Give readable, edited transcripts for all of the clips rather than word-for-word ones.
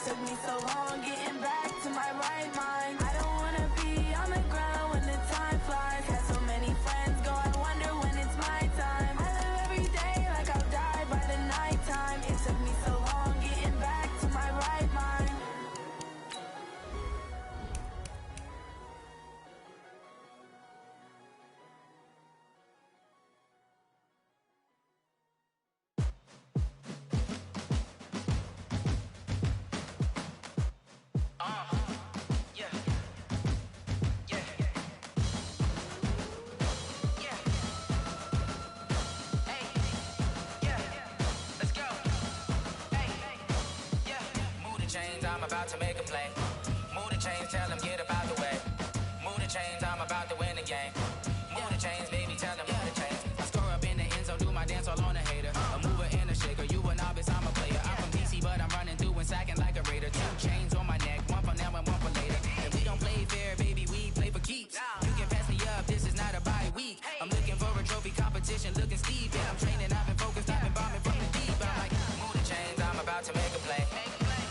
took me so long getting back to my right mind. I don't wanna be on the ground when the time flies. Had so many friends go, I wonder when it's my time. I live every day like I'll die by the nighttime. It took me so long getting back to my right mind. I'm about to make a play. Move the chains, tell them get up out the way. Move the chains, I'm about to win the game. Move the chains, baby, tell them move the chains. I score up in the end zone, do my dance all on a hater. A mover and a shaker, you a novice, I'm a player. I'm from DC, but I'm running through and sacking like a raider. 2 chains on my neck, one for now and one for later. If we don't play fair, baby, we play for keeps. You can pass me up, this is not a bye week. I'm looking for a trophy competition, looking steep. Yeah, I'm training, I've been focused, I've been bombing from the deep. I'm like, move the chains, I'm about to make a play.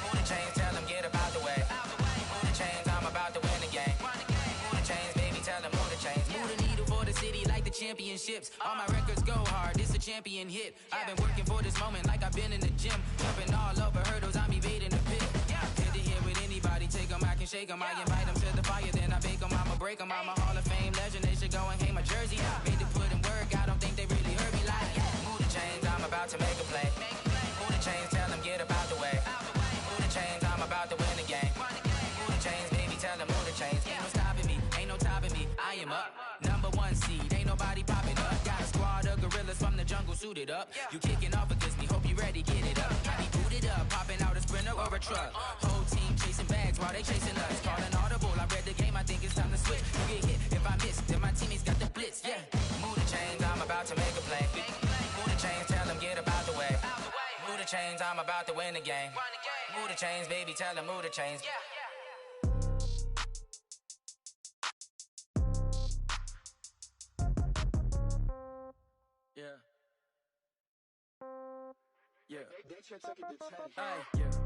Move the chains, tell them get up out the way. Move the chains, I'm about to win the game. Move the chains, baby, tell them move the chains. Move the needle for the city like the championships. All my records go hard, this a champion hit. I've been working for this moment like I've been in the gym. Jumping all over hurdles, I'm evading the pit. Head to head with anybody, take them, I can shake them. I invite them to the fire, then I bake them, I'ma break them. I'm a Hall of Fame legend, they should go and hang my jersey. Made to put in work, I don't think they really heard me like. Move the chains, I'm about to make a play. Move the chains, tell them get up out the way. Move the chains, I'm about to win the game. Move the chains, baby, tell them move the chains. Ain't no stopping me, ain't no topping me. I am up, #1 seed, ain't nobody popping up. Got a squad of gorillas from the jungle suited up. You kicking off against me, hope you ready, get it up. I be booted up, popping out a sprinter or a truck. Whole team chasing bags while they chasing us. Calling audible, I read the game, I think it's time to switch. You get hit if I miss, then my teammates got the blitz, yeah. Move the chains, I'm about to make a play. Move the chains, tell them get up out the way. Move the chains, I'm about to win the game. Move the chains, baby, tell them move the chains. Yeah.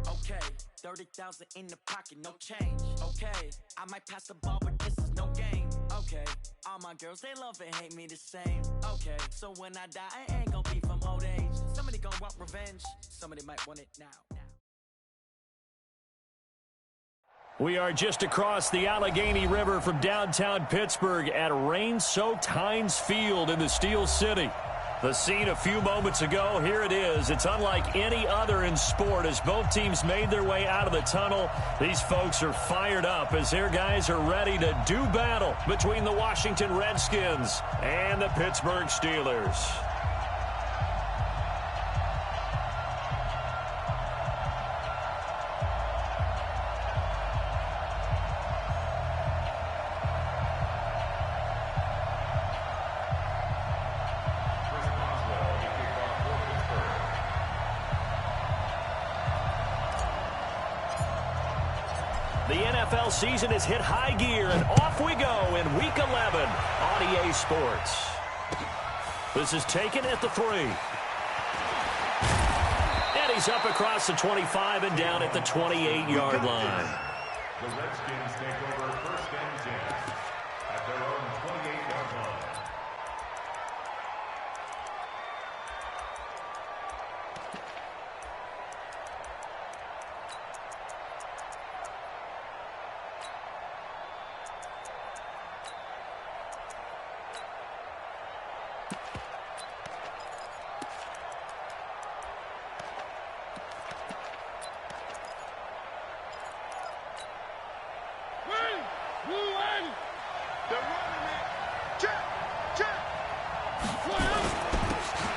Okay, 30,000 in the pocket, no change. Okay, I might pass the ball, but this is no game. Okay, all my girls, they love and hate me the same. Okay, so when I die, I ain't gonna be from old age. Somebody gonna want revenge, somebody might want it now. We are just across the Allegheny River from downtown Pittsburgh at rain-soaked Heinz Field in the Steel City. The scene a few moments ago, here it is. It's unlike any other in sport as both teams made their way out of the tunnel. These folks are fired up as their guys are ready to do battle between the Washington Redskins and the Pittsburgh Steelers. The NFL season has hit high gear, and off we go in Week 11 on EA Sports. This is taken at the 3. And he's up across the 25 and down at the 28-yard line. The Redskins take over first and 10 at their own 28-yard line.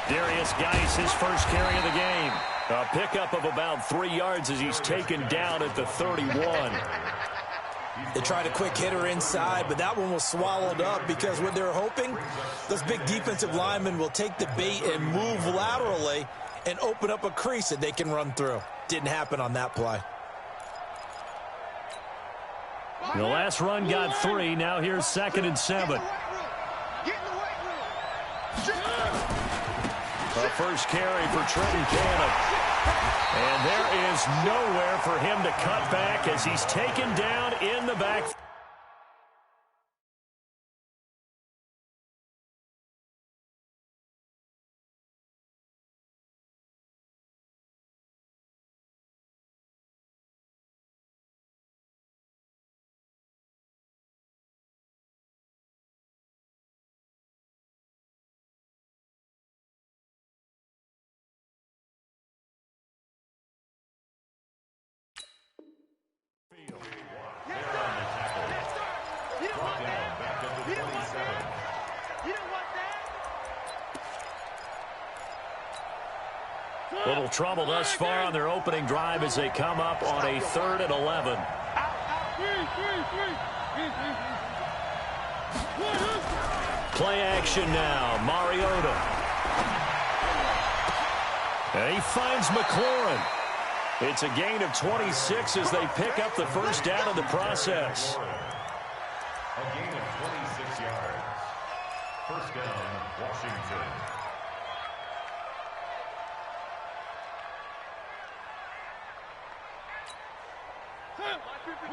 Darius Geis, his first carry of the game. A pickup of about 3 yards as he's taken down at the 31. They tried a quick hitter inside, but that one was swallowed up because what they're hoping, those big defensive linemen will take the bait and move laterally and open up a crease that they can run through. Didn't happen on that play. The last run got 3. Now here's 2nd and 7. A first carry for Trenton Cannon. And there is nowhere for him to cut back as he's taken down in the back. Little trouble thus far on their opening drive as they come up on a 3rd and 11. Play action now. Mariota. And he finds McLaurin. It's a gain of 26 as they pick up the first down in the process. A gain of 26 yards. First down, Washington.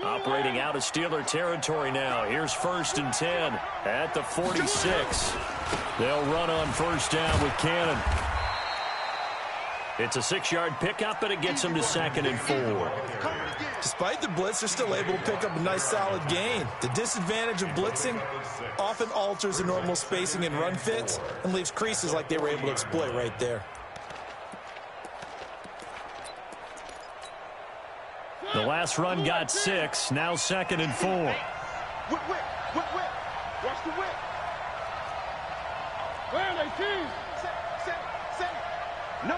Operating out of Steeler territory now. Here's 1st and 10 at the 46. They'll run on first down with Cannon. It's a 6-yard pickup, and it gets them to 2nd and 4. Despite the blitz, they're still able to pick up a nice solid gain. The disadvantage of blitzing often alters the normal spacing and run fits and leaves creases like they were able to exploit right there. The last run got 6. Now 2nd and 4. Whip. Watch the whip. Where are they, team? Set. No.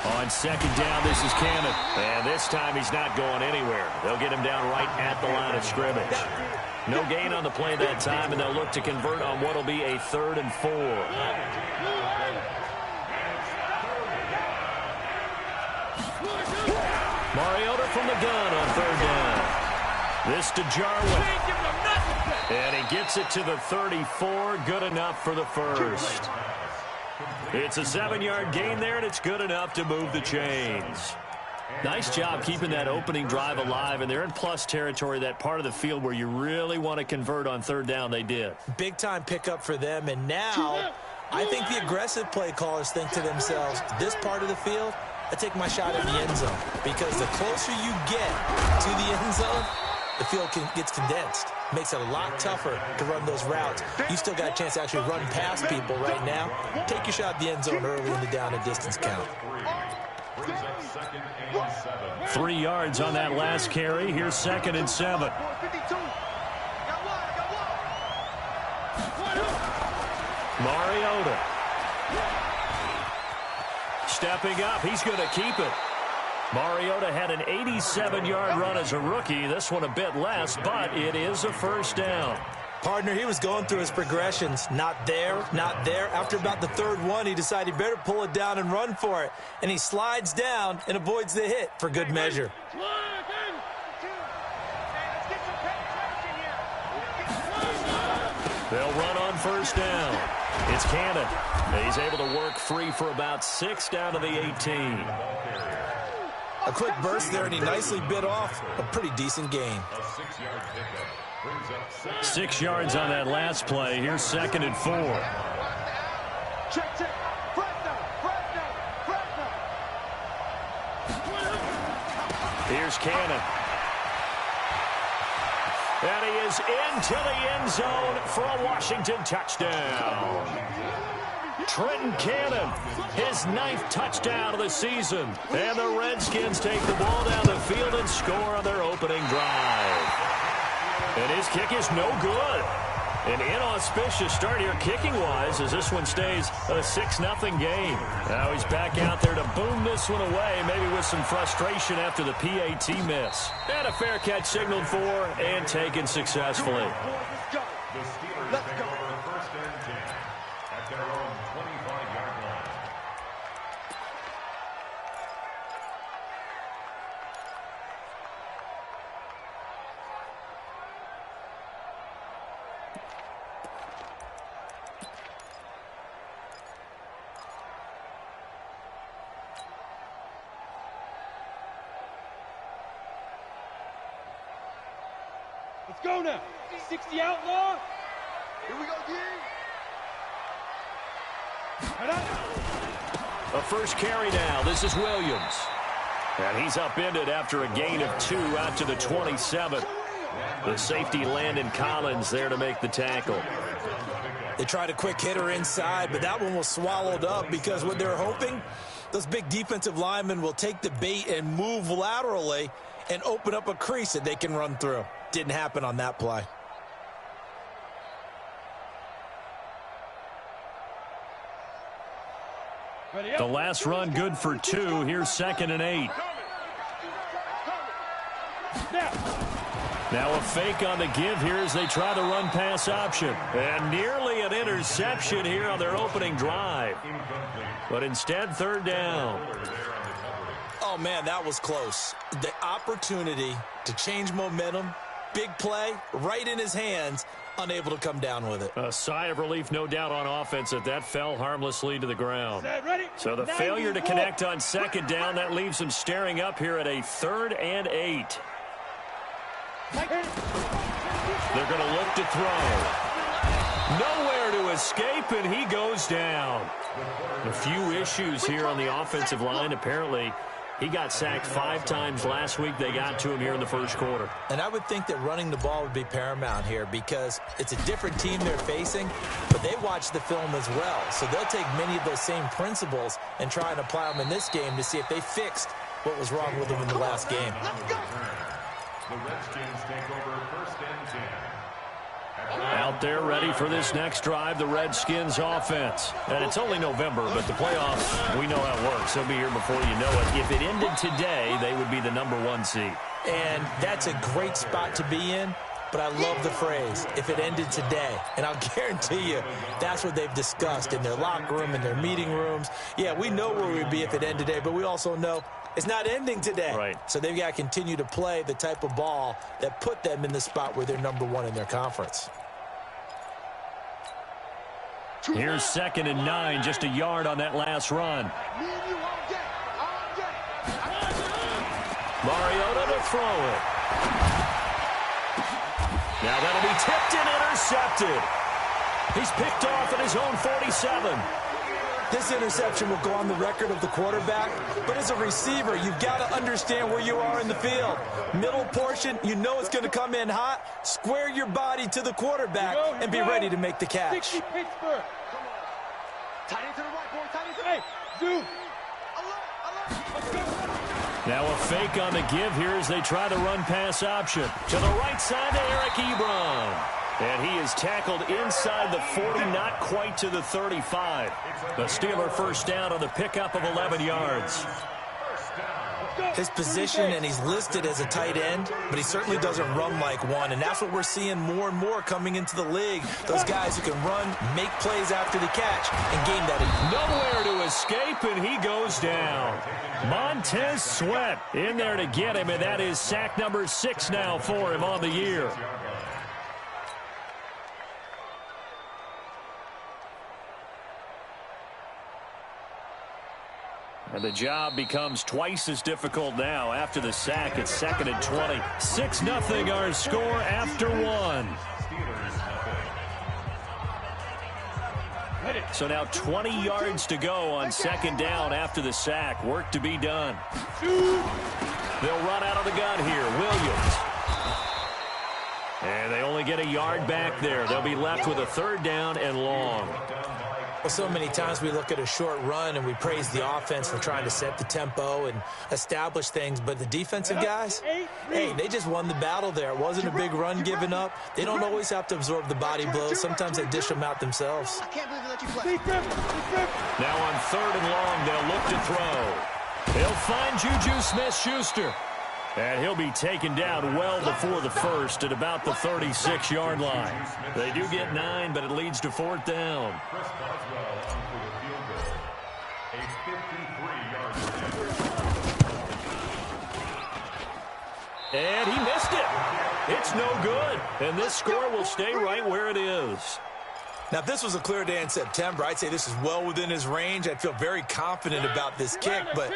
On 2nd down, this is Cannon. And this time he's not going anywhere. They'll get him down right at the line of scrimmage. No gain on the play that time, and they'll look to convert on what will be a 3rd and 4. Mariota from the gun on 3rd down. This to Jarwin. And he gets it to the 34. Good enough for the first. It's a 7-yard gain there, and it's good enough to move the chains. Nice job keeping that opening drive alive, and they're in plus territory, that part of the field where you really want to convert on 3rd down. They did. Big-time pickup for them, and now I think the aggressive play callers think to themselves, this part of the field, I take my shot in the end zone, because the closer you get to the end zone, the field gets condensed. Makes it a lot tougher to run those routes. You still got a chance to actually run past people right now. Take your shot at the end zone early in the down and distance count. 3 yards on that last carry. Here's 2nd and 7. Mariota. Stepping up, he's going to keep it. Mariota had an 87-yard run as a rookie. This one a bit less, but it is a first down. Partner, he was going through his progressions. Not there, not there. After about the 3rd one, he decided he better pull it down and run for it. And he slides down and avoids the hit for good measure. They'll run on first down. It's Cannon. He's able to work free for about 6 down to the 18. A quick burst there, and he nicely bit off a pretty decent gain. 6 yards on that last play. Here's 2nd and 4. Check. Here's Cannon. And he is into the end zone for a Washington touchdown. Trenton Cannon, his 9th touchdown of the season. And the Redskins take the ball down the field and score on their opening drive. And his kick is no good. An inauspicious start here kicking-wise as this one stays a 6-0 game. Now he's back out there to boom this one away, maybe with some frustration after the PAT miss. And a fair catch signaled for and taken successfully. The Steelers take over 1st and 10 at their own 25-yard line. Let's go now. 60 outlaw. Here we go, D. A first carry now. This is Williams. And he's upended after a gain of 2 out to the 27. The safety Landon Collins there to make the tackle. They tried a quick hitter inside, but that one was swallowed up because what they're hoping, those big defensive linemen will take the bait and move laterally and open up a crease that they can run through. Didn't happen on that play. The last run good for 2. Here's 2nd and 8. Now a fake on the give here as they try the run-pass option. And nearly an interception here on their opening drive. But instead, 3rd down. Oh, man, that was close. The opportunity to change momentum, big play, right in his hands, unable to come down with it. A sigh of relief, no doubt, on offense that fell harmlessly to the ground. So the failure to connect on 2nd down, that leaves them staring up here at a 3rd and 8. They're going to look to throw. Nowhere to escape, and he goes down. A few issues here on the offensive line. Apparently, he got sacked 5 times last week. They got to him here in the first quarter. And I would think that running the ball would be paramount here because it's a different team they're facing, but they watch the film as well. So they'll take many of those same principles and try and apply them in this game to see if they fixed what was wrong with them in the last game. The Redskins take over 1st and 10. Out there ready for this next drive, the Redskins offense. And it's only November, but the playoffs, we know how it works. They'll be here before you know it. If it ended today, they would be the #1 seed. And that's a great spot to be in, but I love the phrase, if it ended today. And I'll guarantee you, that's what they've discussed in their locker room, in their meeting rooms. Yeah, we know where we'd be if it ended today, but we also know it's not ending today. Right. So they've got to continue to play the type of ball that put them in the spot where they're #1 in their conference. Here's 2nd and 9, just a yard on that last run. Mariota to throw it. Now that'll be tipped and intercepted. He's picked off at his own 47. This interception will go on the record of the quarterback, but as a receiver, you've got to understand where you are in the field. Middle portion, you know it's going to come in hot. Square your body to the quarterback and be ready to make the catch. 60 Pittsburgh. Come on. Tight into the right, boy. Tight into the right. Zoom. Now a fake on the give here as they try the run-pass option. To the right side to Eric Ebron. And he is tackled inside the 40, not quite to the 35. The Steeler first down on the pickup of 11 yards. His position, and he's listed as a tight end, but he certainly doesn't run like one, and that's what we're seeing more and more coming into the league. Those guys who can run, make plays after the catch, and game that. Nowhere to escape, and he goes down. Montez Sweat in there to get him, and that is sack number 6 now for him on the year. And the job becomes twice as difficult now after the sack. It's 2nd and 20. 6-0 our score after 1. So now 20 yards to go on 2nd down after the sack. Work to be done. They'll run out of the gun here. Williams. And they only get a yard back there. They'll be left with a 3rd down and long. So many times we look at a short run and we praise the offense for trying to set the tempo and establish things, but the defensive guys, hey, they just won the battle there. It wasn't a big run given up. They don't always have to absorb the body blows. Sometimes they dish them out themselves. I can't believe they let you play. Now on 3rd and long, they'll look to throw. He'll find Juju Smith-Schuster. And he'll be taken down well before the first at about the 36-yard line. They do get 9, but it leads to 4th down. And he missed it. It's no good. And this score will stay right where it is. Now, if this was a clear day in September, I'd say this is well within his range. I'd feel very confident about this kick, but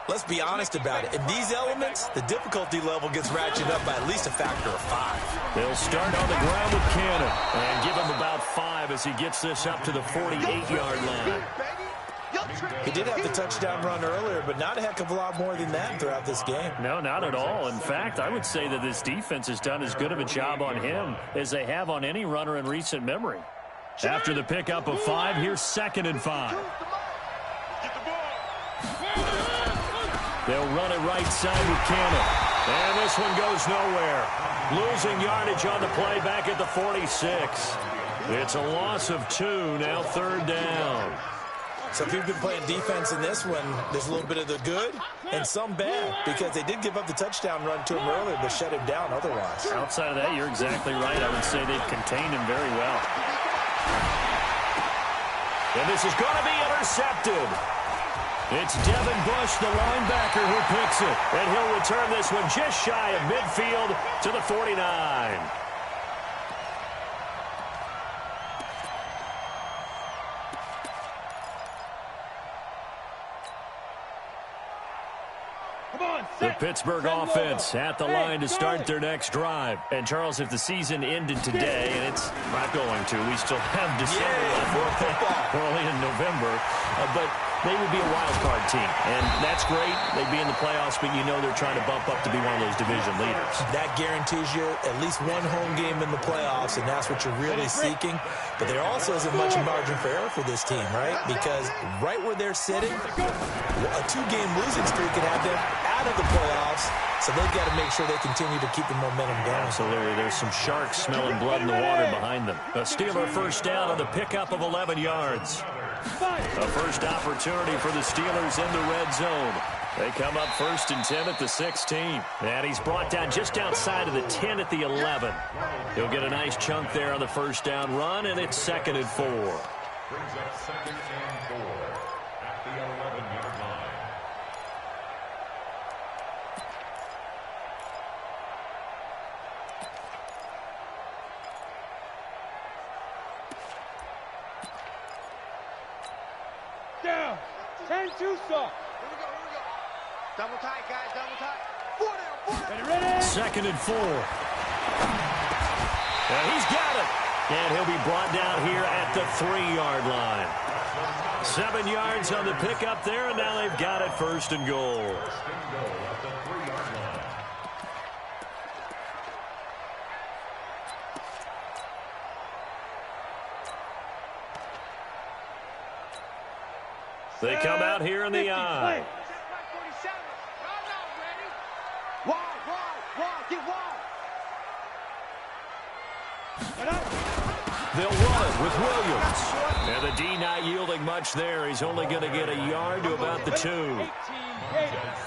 Let's be honest about it. In these elements, the difficulty level gets ratcheted up by at least a factor of 5. They'll start on the ground with Cannon and give him about 5 as he gets this up to the 48-yard line. He did have the touchdown run earlier, but not a heck of a lot more than that throughout this game. No, not at all. In fact, I would say that this defense has done as good of a job on him as they have on any runner in recent memory. After the pickup of 5, here's 2nd and 5. They'll run it right side with Cannon. And this one goes nowhere. Losing yardage on the play back at the 46. It's a loss of 2, now 3rd down. So if you've been playing defense in this one, there's a little bit of the good and some bad, because they did give up the touchdown run to him earlier, but shut him down otherwise. Outside of that, you're exactly right. I would say they've contained him very well. And this is going to be intercepted. It's Devin Bush, the linebacker, who picks it. And he'll return this one just shy of midfield to the 49. The Pittsburgh offense at the line to start their next drive. And, Charles, if the season ended today, and it's not going to, we still have December left. We're only in November. But they would be a wild card team. And that's great. They'd be in the playoffs, but you know they're trying to bump up to be one of those division leaders. That guarantees you at least one home game in the playoffs, and that's what you're really seeking. But there also isn't much margin for error for this team, right? Because right where they're sitting, a 2-game losing streak could have them out of the playoffs, so they've got to make sure they continue to keep the momentum going. Absolutely. There's some sharks smelling blood in the water behind them. A Steeler first down on the pickup of 11 yards. A first opportunity for the Steelers in the red zone. They come up 1st and 10 at the 16. And he's brought down just outside of the 10 at the 11. He'll get a nice chunk there on the first down run, and it's 2nd and 4. Brings up 2nd and 4 at the 11-yard line. Down. 10-2 stop. Double tight, guys. Double tight. 4 down. Ready. 2nd and 4. And he's got it. And he'll be brought down here at the 3-yard line. 7 yards on the pickup there, and now they've got it 1st and goal. At the 3-yard line. They come out here in the I. They'll run it with Williams. And the D not yielding much there. He's only going to get a yard to about the 2.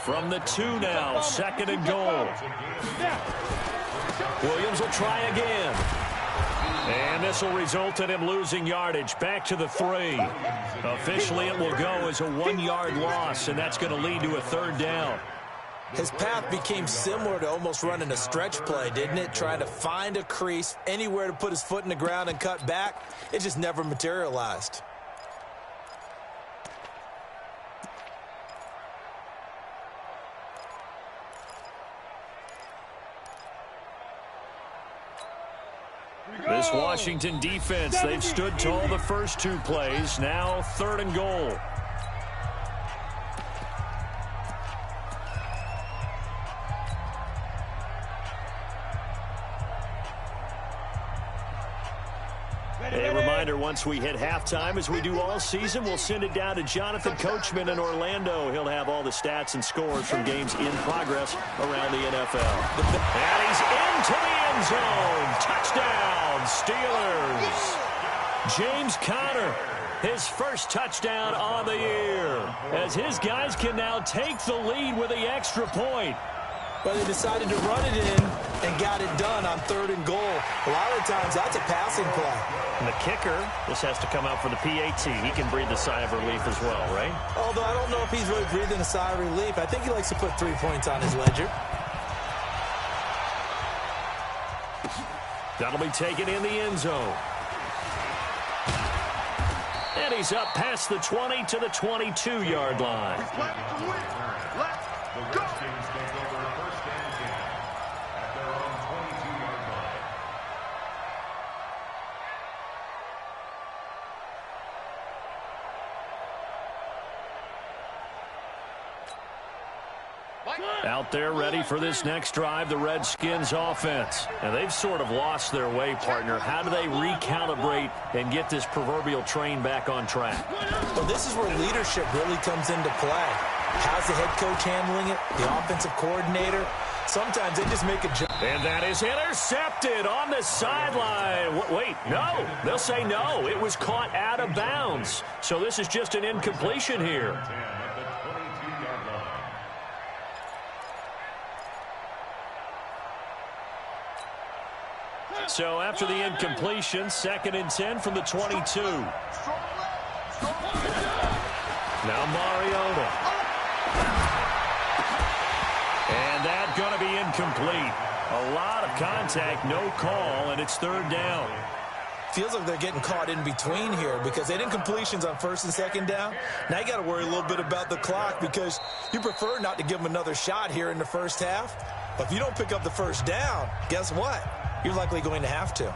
From the 2 now, 2nd and goal. Williams will try again. And this will result in him losing yardage back to the 3. Officially, it will go as a 1-yard loss, and that's going to lead to a 3rd down. His path became similar to almost running a stretch play, didn't it? Trying to find a crease, anywhere to put his foot in the ground and cut back. It just never materialized. This Washington defense, they've stood tall the first 2 plays. Now 3rd and goal. A reminder, once we hit halftime, as we do all season, we'll send it down to Jonathan Coachman in Orlando. He'll have all the stats and scores from games in progress around the NFL. And he's into the end zone. Touchdown, Steelers. James Conner, his first touchdown on the year, as his guys can now take the lead with the extra point. But they decided to run it in and got it done on 3rd and goal. A lot of the times, that's a passing play. And the kicker, this has to come out for the PAT. He can breathe a sigh of relief as well, right? Although I don't know if he's really breathing a sigh of relief. I think he likes to put 3 points on his ledger. That'll be taken in the end zone. And he's up past the 20 to the 22-yard line. Out there ready for this next drive, the Redskins offense. And they've sort of lost their way, partner. How do they recalibrate and get this proverbial train back on track? Well, this is where leadership really comes into play. How's the head coach handling it? The offensive coordinator? Sometimes they just make a jump. And that is intercepted on the sideline. Wait, no. They'll say no. It was caught out of bounds. So this is just an incompletion here. So after the incompletion, 2nd and 10 from the 22. Now Mariota. And that's going to be incomplete. A lot of contact, no call, and it's 3rd down. Feels like they're getting caught in between here because they had incompletions on 1st and 2nd down. Now you got to worry a little bit about the clock because you prefer not to give them another shot here in the first half. But if you don't pick up the 1st down, guess what? You're likely going to have to.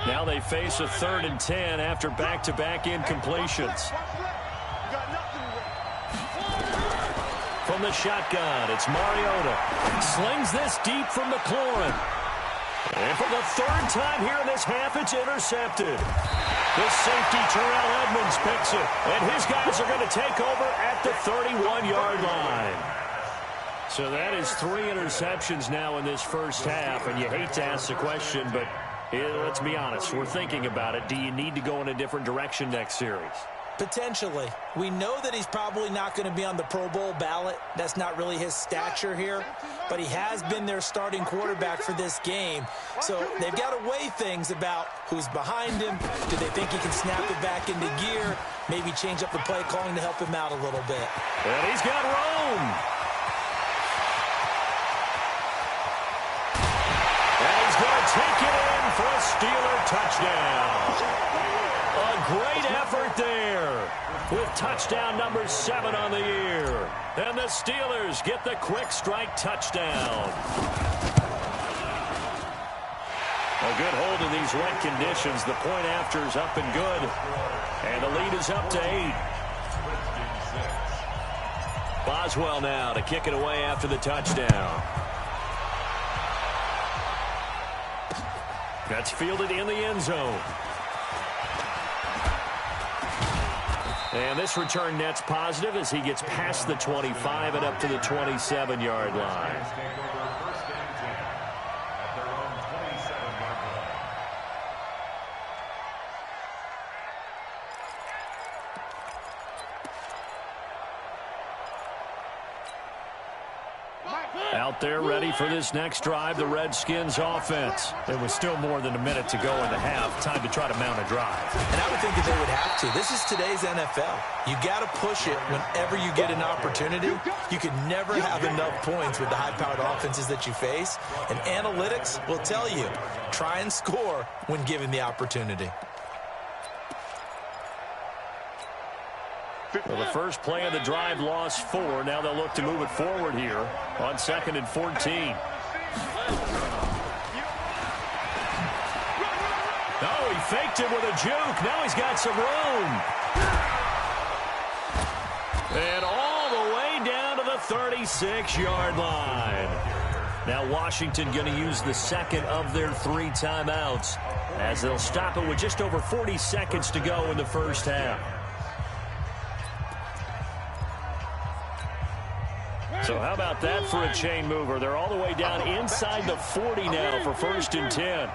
Now they face a 3rd and 10 after back-to-back incompletions. From the shotgun, it's Mariota. Slings this deep from McLaurin. And for the 3rd time here in this half, it's intercepted. The safety, Terrell Edmonds, picks it. And his guys are going to take over at the 31-yard line. So that is 3 interceptions now in this first half. And you hate to ask the question, but let's be honest. We're thinking about it. Do you need to go in a different direction next series? Potentially. We know that he's probably not going to be on the Pro Bowl ballot. That's not really his stature here. But he has been their starting quarterback for this game. So they've got to weigh things about who's behind him. Do they think he can snap it back into gear? Maybe change up the play calling to help him out a little bit. And he's got room. And he's going to take it in for a Steeler touchdown. A great effort there with touchdown number 7 on the year. And the Steelers get the quick strike touchdown. A good hold in these wet conditions. The point after is up and good. And the lead is up to 8. Boswell now to kick it away after the touchdown. That's fielded in the end zone. And this return net's positive as he gets past the 25 and up to the 27-yard line. Out there ready for this next drive, the Redskins offense. There was still more than a minute to go in the half. Time to try to mount a drive. And I would think that they would have to. This is today's NFL. You got to push it whenever you get an opportunity. You can never have enough points with the high-powered offenses that you face. And analytics will tell you, try and score when given the opportunity. Well, the first play of the drive lost 4. Now they'll look to move it forward here on 2nd and 14. Oh, he faked it with a juke. Now he's got some room. And all the way down to the 36-yard line. Now Washington going to use the 2nd of their 3 timeouts as they'll stop it with just over 40 seconds to go in the first half. So how about that for a chain mover? They're all the way down inside the 40 now for 1st and 10.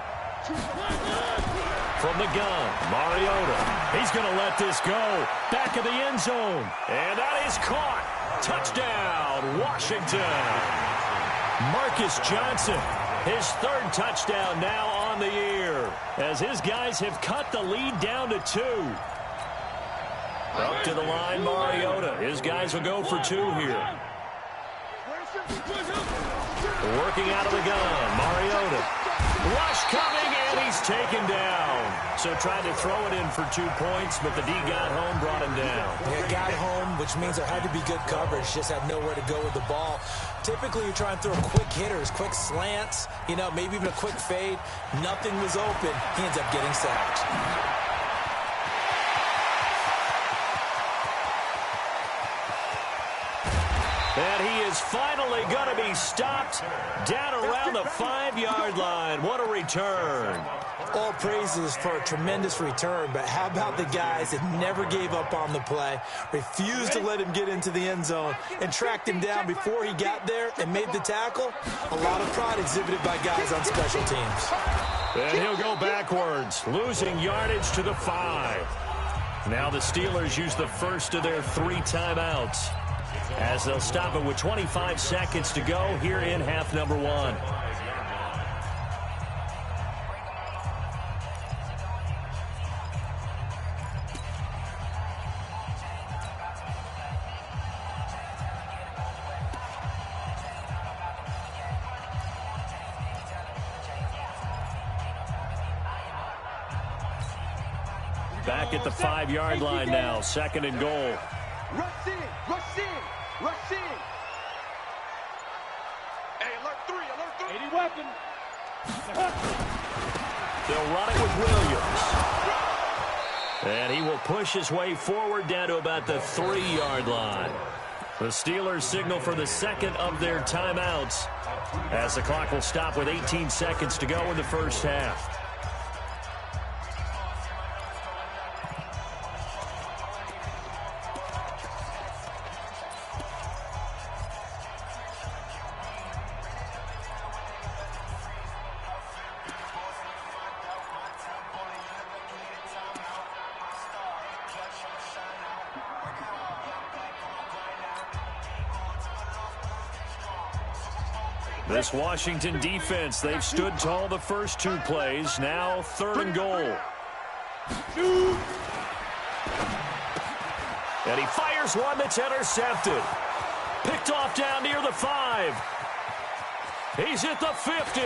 From the gun, Mariota. He's going to let this go. Back of the end zone. And that is caught. Touchdown, Washington. Marcus Johnson, his 3rd touchdown now on the year, as his guys have cut the lead down to 2. Up to the line, Mariota. His guys will go for 2 here. Working out of the gun, Mariota. Rush coming, and he's taken down. So so tried to throw it in for 2 points, but the D got home, brought him down. Yeah, got home, which means there had to be good coverage. Just had nowhere to go with the ball. Typically, you try and throw quick hitters, quick slants, maybe even a quick fade. Nothing was open. He ends up getting sacked. And he is finally going to be stopped down around the 5-yard line. What a return. All praises for a tremendous return, but how about the guys that never gave up on the play, refused to let him get into the end zone, and tracked him down before he got there and made the tackle? A lot of pride exhibited by guys on special teams. And he'll go backwards, losing yardage to the 5. Now the Steelers use the first of their 3 timeouts, as they'll stop it with 25 seconds to go here in half number 1. Back at the 5-yard line now, 2nd and goal. Rush in, rush in, rush in. Hey, alert 3, alert 3. 80 weapon. They'll run it with Williams. And he will push his way forward down to about the 3-yard line. The Steelers signal for the 2nd of their timeouts, as the clock will stop with 18 seconds to go in the first half. This Washington defense, they've stood tall the first 2 plays. Now 3rd and goal. And he fires one that's intercepted. Picked off down near the 5. He's at the 50.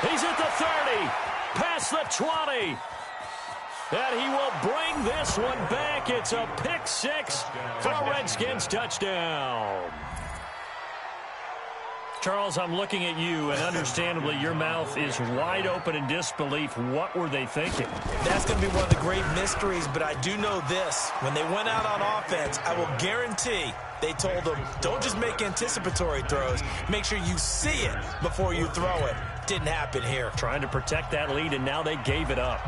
He's at the 30. Past the 20. And he will bring this one back. It's a pick 6 for a Redskins touchdown. Charles, I'm looking at you, and understandably, your mouth is wide open in disbelief. What were they thinking? That's going to be one of the great mysteries, but I do know this. When they went out on offense, I will guarantee they told them, don't just make anticipatory throws. Make sure you see it before you throw it. Didn't happen here. Trying to protect that lead, and now they gave it up.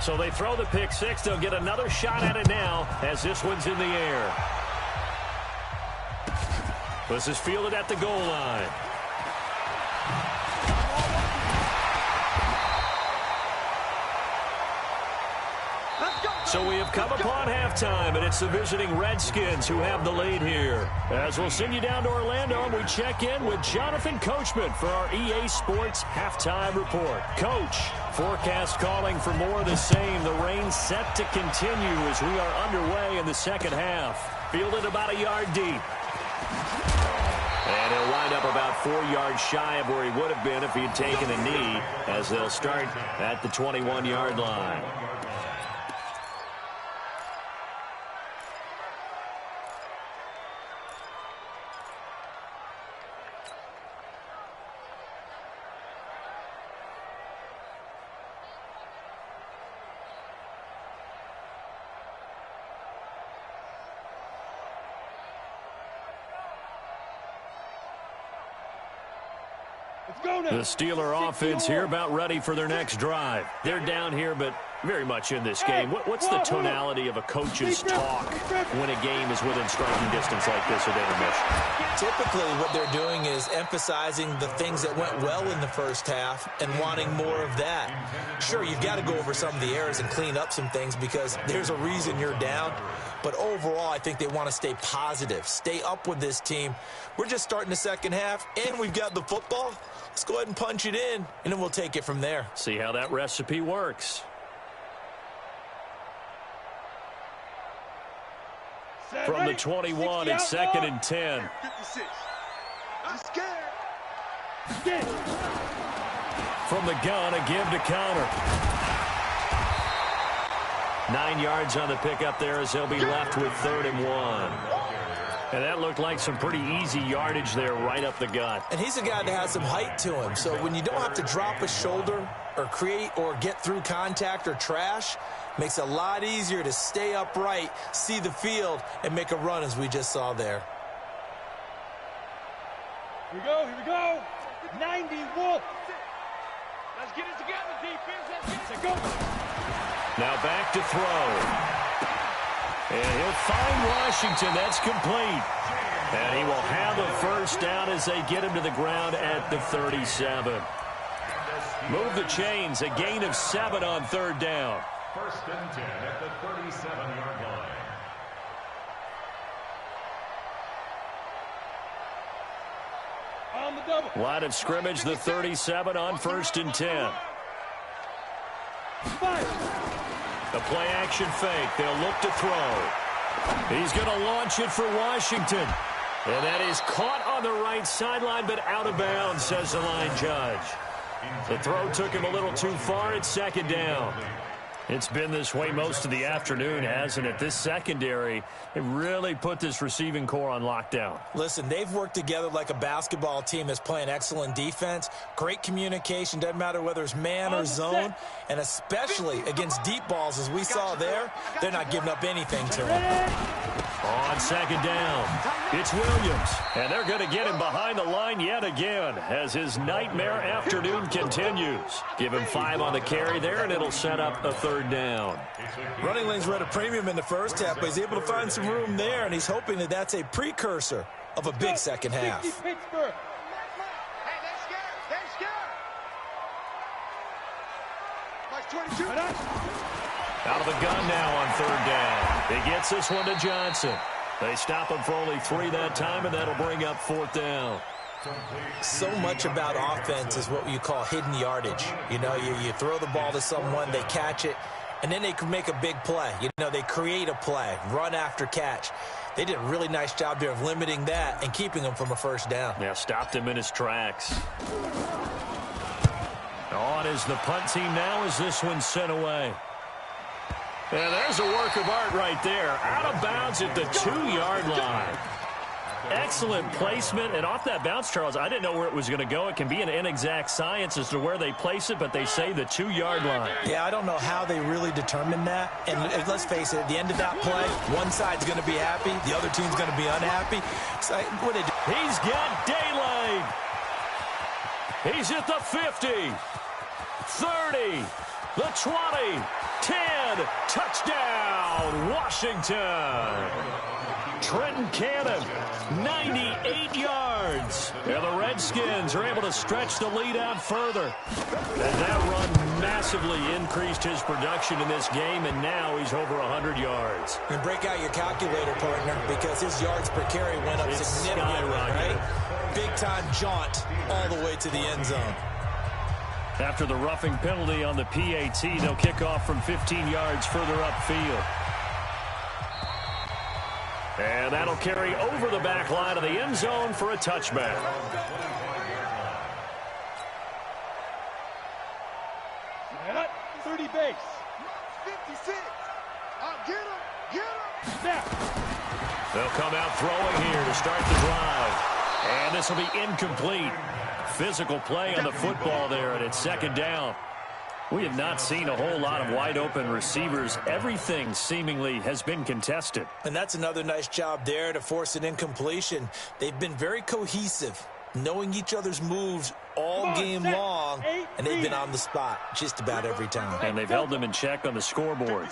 So they throw the pick 6. They'll get another shot at it now as this one's in the air. This is fielded at the goal line. So we have come upon halftime, and it's the visiting Redskins who have the lead here. As we'll send you down to Orlando, and we check in with Jonathan Coachman for our EA Sports Halftime Report. Coach, forecast calling for more of the same. The rain set to continue as we are underway in the second half. Fielded about a yard deep. And he'll wind up about 4 yards shy of where he would have been if he had taken a knee, as they'll start at the 21-yard line. The Steeler offense here about ready for their next drive. They're down here, but very much in this game. What's the tonality of a coach's talk when a game is within striking distance like this at intermission? Typically, what they're doing is emphasizing the things that went well in the first half and wanting more of that. Sure, you've got to go over some of the errors and clean up some things because there's a reason you're down. But overall, I think they want to stay positive, stay up with this team. We're just starting the second half, and we've got the football. Let's go ahead and punch it in, and then we'll take it from there. See how that recipe works. From the 21, it's 2nd and 10. 56. I'm scared. From the gun, a give to counter. 9 yards on the pickup there as they'll be left with 3rd and 1. And that looked like some pretty easy yardage there right up the gut. And he's a guy that has some height to him. So when you don't have to drop a shoulder or create or get through contact or trash, makes it a lot easier to stay upright, see the field, and make a run as we just saw there. Here we go. 91. Let's get it together, defense. Let's get it together. Now back to throw. And he'll find Washington. That's complete. And he will have a first down as they get him to the ground at the 37. Move the chains. A gain of 7 on 3rd down. 1st and 10 at the 37-yard line. On the double. Line of scrimmage, the 37 on 1st and 10. The play action fake. They'll look to throw. He's going to launch it for Washington. And that is caught on the right sideline, but out of bounds, says the line judge. The throw took him a little too far. It's 2nd down. It's been this way most of the afternoon, hasn't it? This secondary, it really put this receiving core on lockdown. Listen, they've worked together like a basketball team that's playing excellent defense. Great communication, doesn't matter whether it's man or zone. And especially against deep balls, as we saw there, they're not giving up anything to him. On 2nd down, it's Williams. And they're going to get him behind the line yet again as his nightmare afternoon continues. Give him 5 on the carry there, and it'll set up a 3rd down. Running lanes were at a premium in the first half, but he's able to find some room there, and he's hoping that that's a precursor of a big second half. Hey, they're scared. Mike 22. Out of the gun now on 3rd down. He gets this one to Johnson. They stop him for only 3 that time, and that'll bring up 4th down. So much about offense is what you call hidden yardage. You know, you throw the ball to someone, they catch it, and then they can make a big play. You know, they create a play, run after catch. They did a really nice job there of limiting that and keeping him from a first down. Yeah, stopped him in his tracks. On is the punt team now as this one's sent away. And there's a work of art right there. Out of bounds at the 2-yard line. Excellent placement. And off that bounce, Charles, I didn't know where it was going to go. It can be an inexact science as to where they place it, but they say the 2-yard line. Yeah, I don't know how they really determine that. And let's face it, at the end of that play, one side's going to be happy, the other team's going to be unhappy. So what did He's got daylight. He's at the 50, 30, the 20, 10, touchdown, Washington. Trenton Cannon, 98 yards. And the Redskins are able to stretch the lead out further. And that run massively increased his production in this game, and now he's over 100 yards. And break out your calculator, partner, because his yards per carry went up significantly, right? Big-time jaunt all the way to the end zone. After the roughing penalty on the PAT, they'll kick off from 15 yards further upfield. And that'll carry over the back line of the end zone for a touchback. At 30 base. 56. Get him. Snap. They'll come out throwing here to start the drive. And this will be incomplete. Physical play on the football there, and it's 2nd down. We have not seen a whole lot of wide-open receivers. Everything seemingly has been contested. And that's another nice job there to force an incompletion. They've been very cohesive, knowing each other's moves all game long, and they've been on the spot just about every time. And they've held them in check on the scoreboard.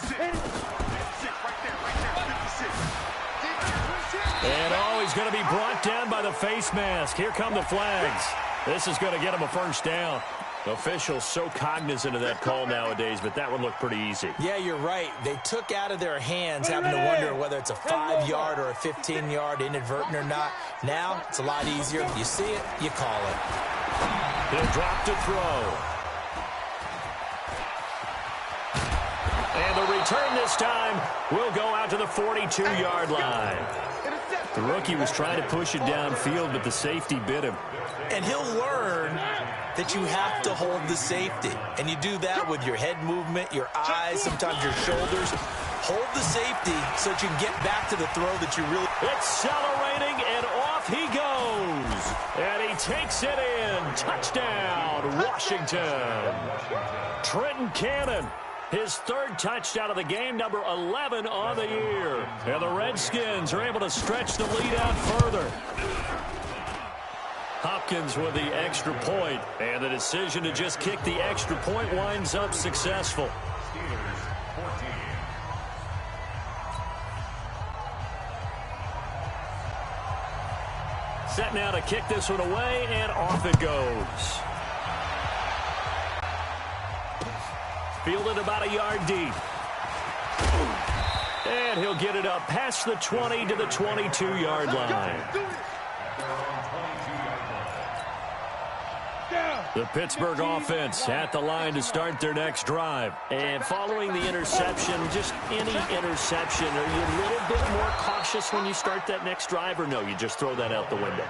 And he's going to be brought down by the face mask. Here come the flags. This is going to get him a first down. Officials so cognizant of that call nowadays, but that would look pretty easy. Yeah, you're right. They took out of their hands having to wonder whether it's a 5-yard or a 15-yard inadvertent or not. Now, it's a lot easier. You see it, you call it. He'll drop to throw. And the return this time will go out to the 42-yard line. The rookie was trying to push it downfield, but the safety bit him. And he'll learn that you have to hold the safety. And you do that with your head movement, your eyes, sometimes your shoulders. Hold the safety so that you can get back to the throw that you really... Accelerating, and off he goes. And he takes it in. Touchdown, Washington. Trenton Cannon, his third touchdown of the game, number 11 on the year. And the Redskins are able to stretch the lead out further. Hopkins with the extra point, and the decision to just kick the extra point winds up successful. Set now to kick this one away, and off it goes. Fielded about a yard deep. And he'll get it up past the 20 to the 22-yard line. The Pittsburgh offense at the line to start their next drive. And following the interception, just any interception, are you a little bit more cautious when you start that next drive, or no, you just throw that out the window?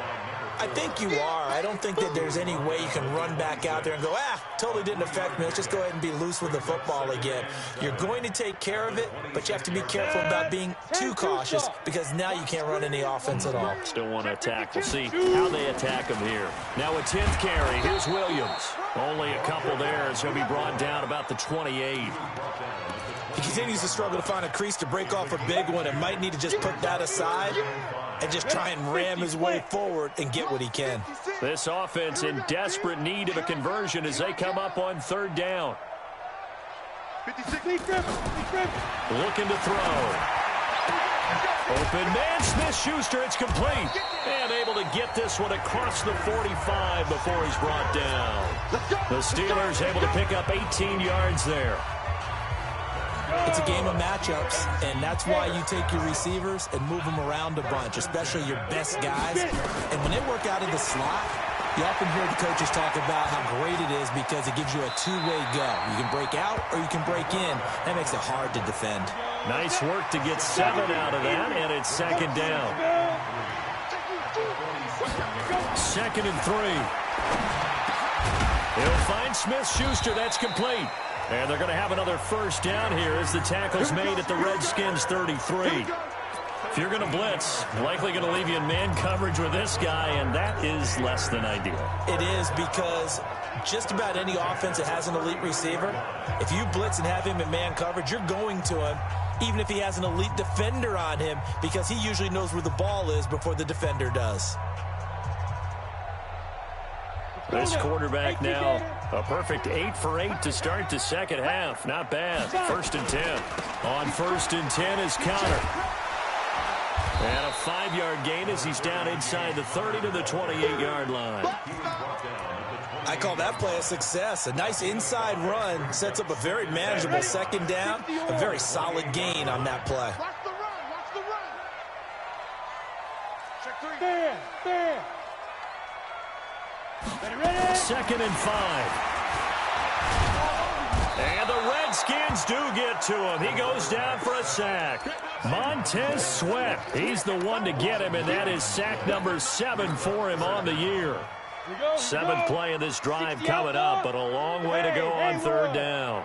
I think you are. I don't think that there's any way you can run back out there and go, totally didn't affect me. Let's just go ahead and be loose with the football again. You're going to take care of it, but you have to be careful about being too cautious because now you can't run any offense at all. Still want to attack. We'll see how they attack him here. Now a 10th carry. Here's Williams. Only a couple there as he'll be brought down about the 28. He continues to struggle to find a crease to break off a big one and might need to just put that aside and just try and ram his way forward and get what he can. This offense in desperate need of a conversion as they come up on third down. Looking to throw. Open man, Smith-Schuster, it's complete. And able to get this one across the 45 before he's brought down. The Steelers able to pick up 18 yards there. It's a game of matchups, and that's why you take your receivers and move them around a bunch, especially your best guys. And when they work out of the slot, you often hear the coaches talk about how great it is because it gives you a two-way go. You can break out or you can break in. That makes it hard to defend. Nice work to get 7 out of that, and it's second down. 2nd and 3. He'll find Smith-Schuster. That's complete. And they're going to have another first down here as the tackle's made at the Redskins 33. If you're going to blitz, likely going to leave you in man coverage with this guy, and that is less than ideal. It is because just about any offense that has an elite receiver, if you blitz and have him in man coverage, you're going to him, even if he has an elite defender on him, because he usually knows where the ball is before the defender does. This quarterback now, a perfect 8 for 8 to start the second half. Not bad. 1st and 10. On 1st and 10 is Connor. And a 5-yard gain as he's down inside the 30 to the 28-yard line. I call that play a success. A nice inside run sets up a very manageable second down. A very solid gain on that play. Watch the run. Watch the run. Check 3. Stand. 2nd and 5. And the Redskins do get to him. He goes down for a sack. Montez Sweat, he's the one to get him, and that is sack number 7 for him on the year. 7th play of this drive coming up, but a long way to go on third down.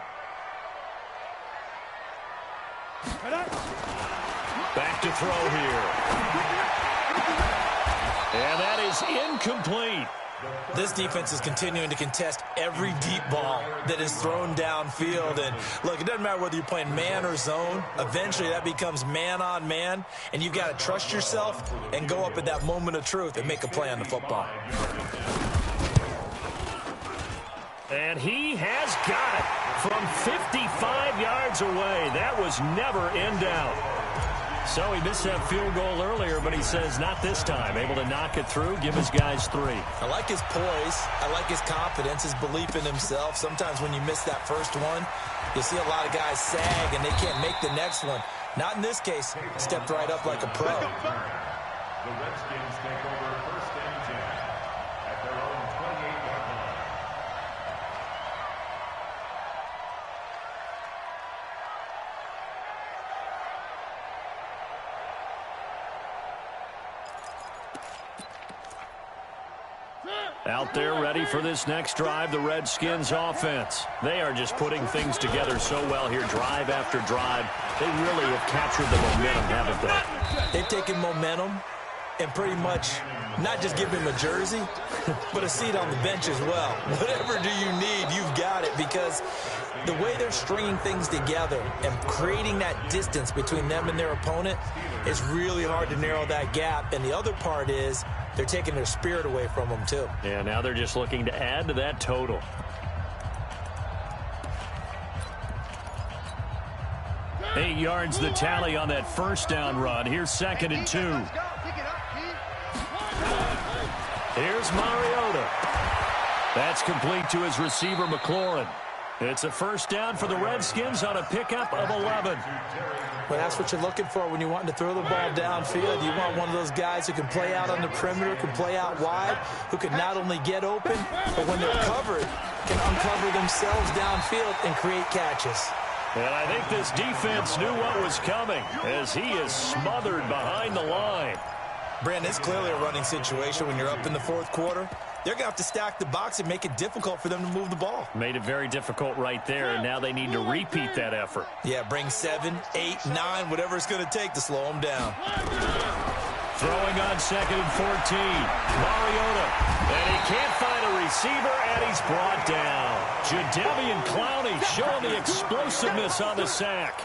Back to throw here. And that is incomplete. This defense is continuing to contest every deep ball that is thrown downfield. And look, it doesn't matter whether you're playing man or zone. Eventually that becomes man on man. And you've got to trust yourself and go up at that moment of truth and make a play on the football. And he has got it from 55 yards away. That was never in doubt. So he missed that field goal earlier, but he says not this time. Able to knock it through, give his guys 3. I like his poise. I like his confidence, his belief in himself. Sometimes when you miss that first one, you see a lot of guys sag and they can't make the next one. Not in this case. Stepped right up like a pro. The Redskins take over 1st and 10 at their own 28-yard line. Out there ready for this next drive, the Redskins offense. They are just putting things together so well here, drive after drive. They really have captured the momentum, haven't they? They've taken momentum and pretty much not just give him a jersey, but a seat on the bench as well. Whatever do you need, you've got it, because the way they're stringing things together and creating that distance between them and their opponent is really hard to narrow that gap. And the other part is they're taking their spirit away from them, too. Yeah, now they're just looking to add to that total. Eight yards the tally on that first down run. Here's 2nd and 2. Here's Mariota. That's complete to his receiver, McLaurin. It's a first down for the Redskins on a pickup of 11. Well, that's what you're looking for when you're wanting to throw the ball downfield. You want one of those guys who can play out on the perimeter, can play out wide, who can not only get open, but when they're covered, can uncover themselves downfield and create catches. And I think this defense knew what was coming as he is smothered behind the line. Brandon, it's clearly a running situation when you're up in the fourth quarter. They're going to have to stack the box and make it difficult for them to move the ball. Made it very difficult right there, and now they need to repeat that effort. Yeah, bring 7, 8, 9, whatever it's going to take to slow them down. Throwing on 2nd and 14. Mariota. And he can't find a receiver, and he's brought down. Jadeveon Clowney showing the explosiveness on the sack.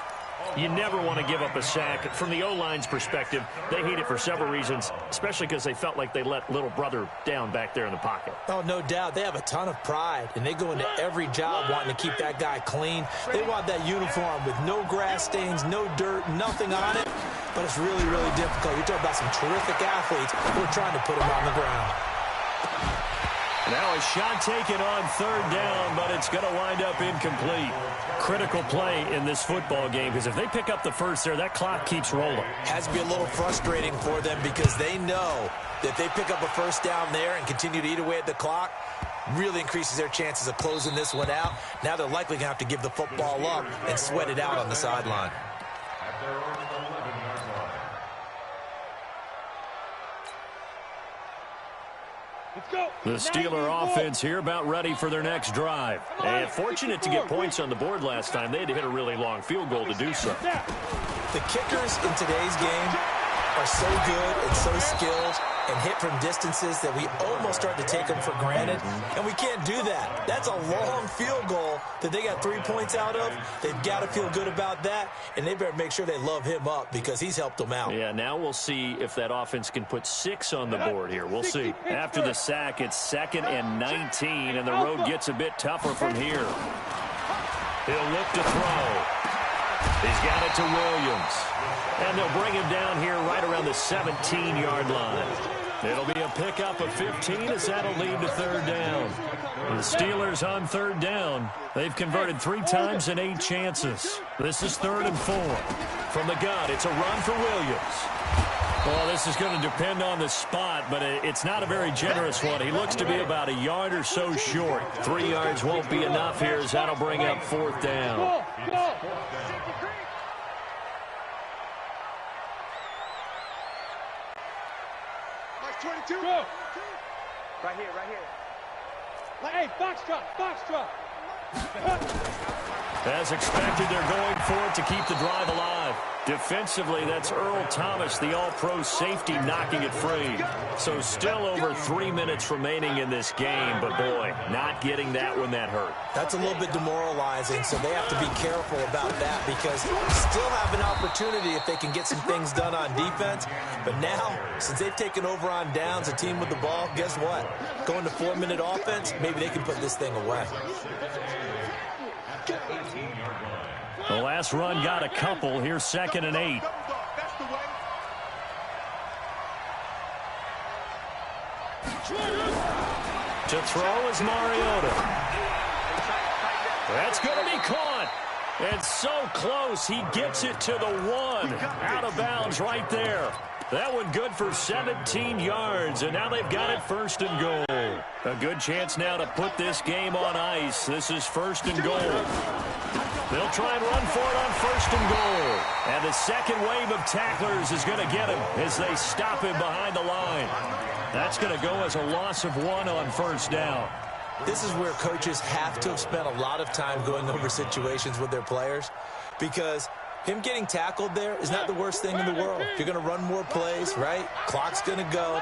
You never want to give up a sack. From the O-line's perspective, they hate it for several reasons, especially because they felt like they let little brother down back there in the pocket. Oh, no doubt. They have a ton of pride, and they go into every job wanting to keep that guy clean. They want that uniform with no grass stains, no dirt, nothing on it. But it's really, really difficult. You're talking about some terrific athletes who are trying to put him on the ground. Now a shot taken on 3rd down, but it's going to wind up incomplete. Critical play in this football game, because if they pick up the first there, that clock keeps rolling. Has to be a little frustrating for them because they know that if they pick up a first down there and continue to eat away at the clock, really increases their chances of closing this one out. Now they're likely going to have to give the football up and sweat it out on the sideline. At their own 11-yard line. The Steeler offense here about ready for their next drive. And fortunate to get points on the board last time. They had to hit a really long field goal to do so. The kickers in today's game are so good and so skilled and hit from distances that we almost start to take them for granted. And we can't do that. That's a long field goal that they got 3 points out of. They've got to feel good about that, and they better make sure they love him up because he's helped them out. Yeah, now we'll see if that offense can put 6 on the board here. We'll see. After the sack, it's 2nd and 19, and the road gets a bit tougher from here. He'll look to throw. He's got it to Williams. And they'll bring him down here right around the 17-yard line. It'll be a pickup of 15 as that'll lead to 3rd down. The Steelers on 3rd down. They've converted 3 times in 8 chances. This is 3rd and 4. From the gun, it's a run for Williams. Well, this is going to depend on the spot, but it's not a very generous one. He looks to be about a yard or so short. 3 yards won't be enough here as that'll bring up 4th down. Go. Right here. Hey, box drop. As expected, they're going for it to keep the drive alive. Defensively, that's Earl Thomas, the all-pro safety, knocking it free. So still over 3 minutes remaining in this game, but boy, not getting that one that hurt. That's a little bit demoralizing, so they have to be careful about that because still have an opportunity if they can get some things done on defense. But now, since they've taken over on downs, a team with the ball, guess what? Going to 4-minute offense, maybe they can put this thing away. The last run got a couple. Here's 2nd and 8. To throw is Mariota. That's going to be caught. It's so close. He gets it to the 1. Out of bounds right there. That one good for 17 yards, and now they've got it 1st and goal. A good chance now to put this game on ice. This is 1st and goal. They'll try and run for it on 1st and goal. And the second wave of tacklers is going to get him as they stop him behind the line. That's going to go as a loss of 1 on first down. This is where coaches have to have spent a lot of time going over situations with their players, because him getting tackled there is not the worst thing in the world. If you're going to run more plays, right? Clock's going to go.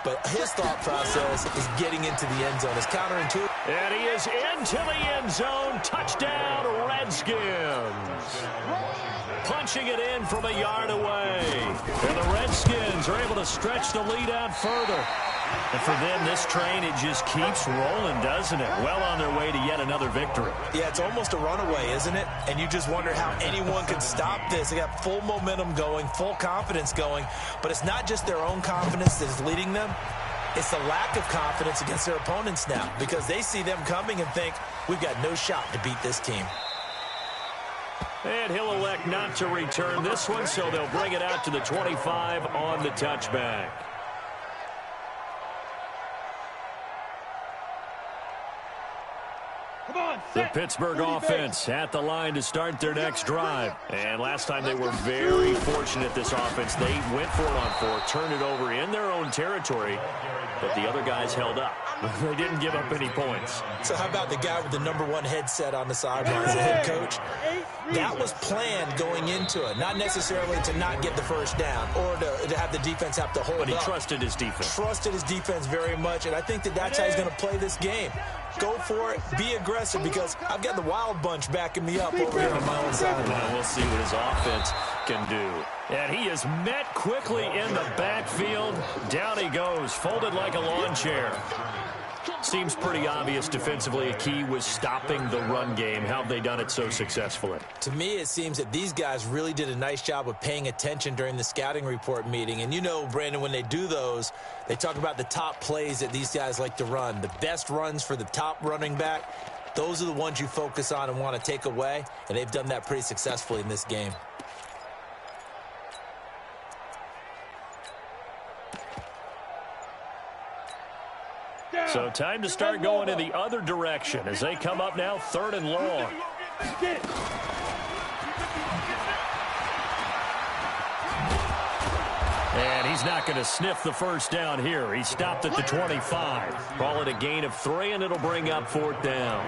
But his thought process is getting into the end zone. It's counterintuitive. And he is into the end zone. Touchdown, Redskins. Punching it in from a yard away. And the Redskins are able to stretch the lead out further. And for them, this train, it just keeps rolling, doesn't it? Well on their way to yet another victory. Yeah, it's almost a runaway, isn't it? And you just wonder how anyone could stop this. They got full momentum going, full confidence going. But it's not just their own confidence that is leading them. It's the lack of confidence against their opponents now, because they see them coming and think, we've got no shot to beat this team. And he'll elect not to return this one, so they'll bring it out to the 25 on the touchback. The Pittsburgh offense at the line to start their next drive. And last time they were very fortunate, this offense. They went for it on 4, turned it over in their own territory, but the other guys held up. They didn't give up any points. So how about the guy with the #1 headset on the sidelines, the head coach? That was planned going into it, not necessarily to not get the first down or to have the defense have to hold up. But he trusted his defense. Trusted his defense very much, and I think that's how he's going to play this game. Go for it, be aggressive, because I've got the wild bunch backing me up over here on my own side. Well, we'll see what his offense can do. And he is met quickly in the backfield. Down he goes, folded like a lawn chair. Seems pretty obvious defensively. A key was stopping the run game. How have they done it so successfully? To me, it seems that these guys really did a nice job of paying attention during the scouting report meeting. And you know, Brandon, when they do those, they talk about the top plays that these guys like to run. The best runs for the top running back, those are the ones you focus on and want to take away. And they've done that pretty successfully in this game. So time to start going in the other direction as they come up now 3rd and long. And he's not going to sniff the first down here. He stopped at the 25. Call it a gain of 3, and it'll bring up 4th down.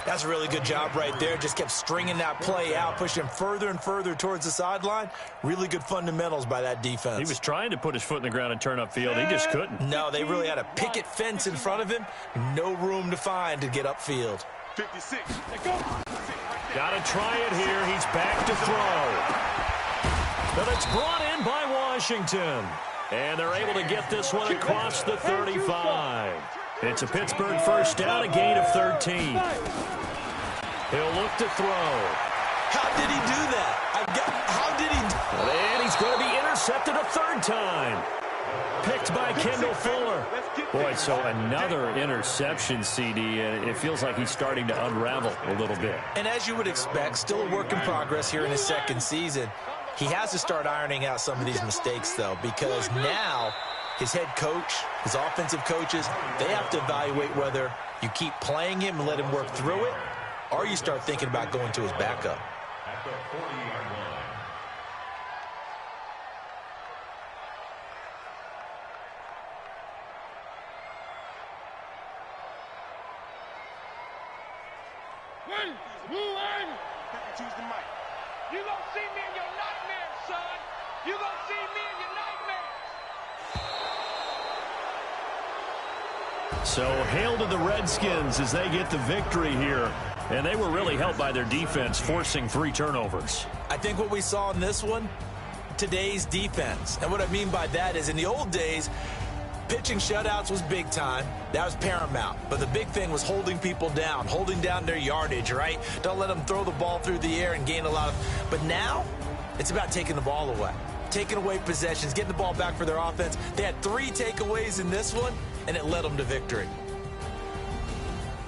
That's a really good job right there. Just kept stringing that play out, pushing further and further towards the sideline. Really good fundamentals by that defense. He was trying to put his foot in the ground and turn upfield. He just couldn't. No, they really had a picket fence in front of him. No room to find to get upfield. 56. Got to try it here. He's back to throw. But it's brought in by Washington. And they're able to get this one across the 35. It's a Pittsburgh first down, a gain of 13. He'll look to throw. How did he do that? How did he? And he's going to be intercepted a 3rd time. Picked by Kendall Fuller. Boy, so another interception, CD, and it feels like he's starting to unravel a little bit. And as you would expect, still a work in progress here in his 2nd season. He has to start ironing out some of these mistakes, though, because now his head coach, his offensive coaches, they have to evaluate whether you keep playing him and let him work through it, or you start thinking about going to his backup. At the 40-yard line. Choose the mic. You gonna see me in your nightmares, son. You gonna see me in your nightmares. So hail to the Redskins as they get the victory here. And they were really helped by their defense, forcing 3 turnovers. I think what we saw in this one, today's defense. And what I mean by that is in the old days, pitching shutouts was big time. That was paramount. But the big thing was holding people down, holding down their yardage, right? Don't let them throw the ball through the air and gain a lot of... But now, it's about taking the ball away. Taking away possessions, getting the ball back for their offense. They had 3 takeaways in this one, and it led them to victory.